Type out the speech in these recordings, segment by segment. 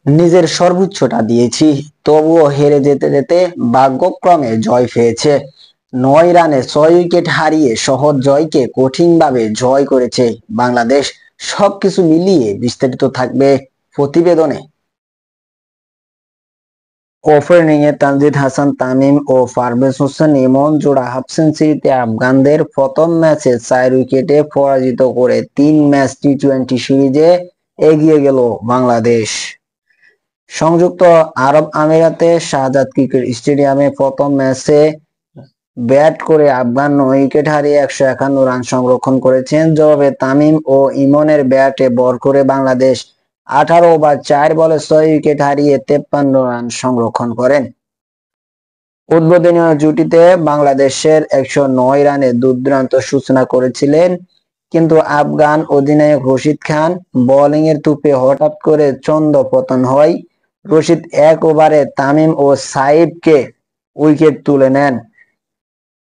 নিজের সর্বোচ্চটা দিয়েছি, তবুও হেরে যেতে যেতে ভাগ্যক্রমে জয় পেয়েছে। 9 রানে 6 উইকেট হারিয়ে সহজ জয়কে কঠিনভাবে জয় করেছে বাংলাদেশ। সবকিছু মিলিয়ে বিস্তারিত থাকবে প্রতিবেদনে। ওপেনিংয়ে তানজিদ হাসান তামিম ও পারভেজ হোসেন ইমন জোড়া হাফ সেঞ্চুরিতে আফগানদের প্রথম ম্যাচে 4 উইকেটে পরাজিত করে 3 ম্যাচ টি-20 সিরিজে এগিয়ে গেল বাংলাদেশ। সংযুক্ত আরব আমিরাতে শাহজাদ ক্রিকেট স্টেডিয়ামে প্রথম ম্যাচে ব্যাট করে আফগান 9 উইকেট হারিয়ে 151 রান সংরক্ষণ করেছেন। জবাবে তামিম ও ইমনের ব্যাটে ভর করে বাংলাদেশ 18 ওভার 4 বলে 6 উইকেট হারিয়ে 53 রান সংরক্ষণ করেন। উদ্বোধনী জুটিতে বাংলাদেশের 109 রানে দুর্দান্ত সূচনা করেছিলেন, কিন্তু আফগান অধিনায়ক রশিদ খান বোলিংয়ের তুপে হঠাৎ করে ছন্দপতন হয়। রশিদ 1 ওভারে তামিম ও সাইফকে উইকেট তুলে নেন।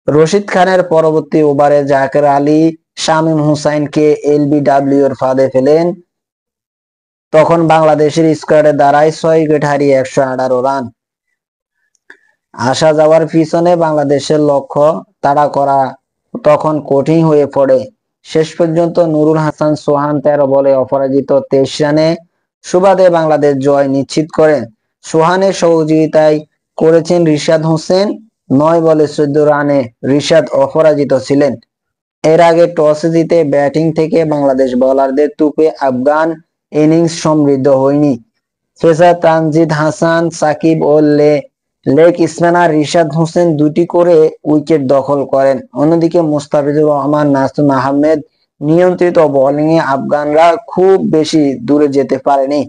রশিদ খানের পরবর্তী ওভারে জাকের আলী শামীম হুসাইনকে এলবিডব্লিউর ফাঁদে ফেলেন। তখন বাংলাদেশের স্কোয়াডে দাঁড়ায় 6 উইকেট হারিয়ে 118 রান। আসা যাওয়ার পিছনে বাংলাদেশের লক্ষ্য তাড়া করা তখন কঠিন হয়ে পড়ে। শেষ পর্যন্ত নুরুল হাসান সোহান 13 বলে অপরাজিত 23 রানে সুবাদে বাংলাদেশ জয় নিশ্চিত করেন। সোহানের সহযোগিতায় করেছেন রিশাদ হোসেন। 9 বলে 14 রানে রিশাদ অপরাজিত ছিলেন। এর আগে টসে জিতে ব্যাটিং থেকে বাংলাদেশ বোলারদের তুপে আফগান ইনিংস সমৃদ্ধ হয়নি। পেসার তানজিদ হাসান, সাকিব ও লেগ স্পিনার রিশাদ হোসেন 2টি করে উইকেট দখল করেন। অন্যদিকে মুস্তাফিজুর রহমান, নাসুম আহমেদ নিয়ন্ত্রিত বোলিংয়ে আফগানরা খুব বেশি দূরে যেতে পারেনি।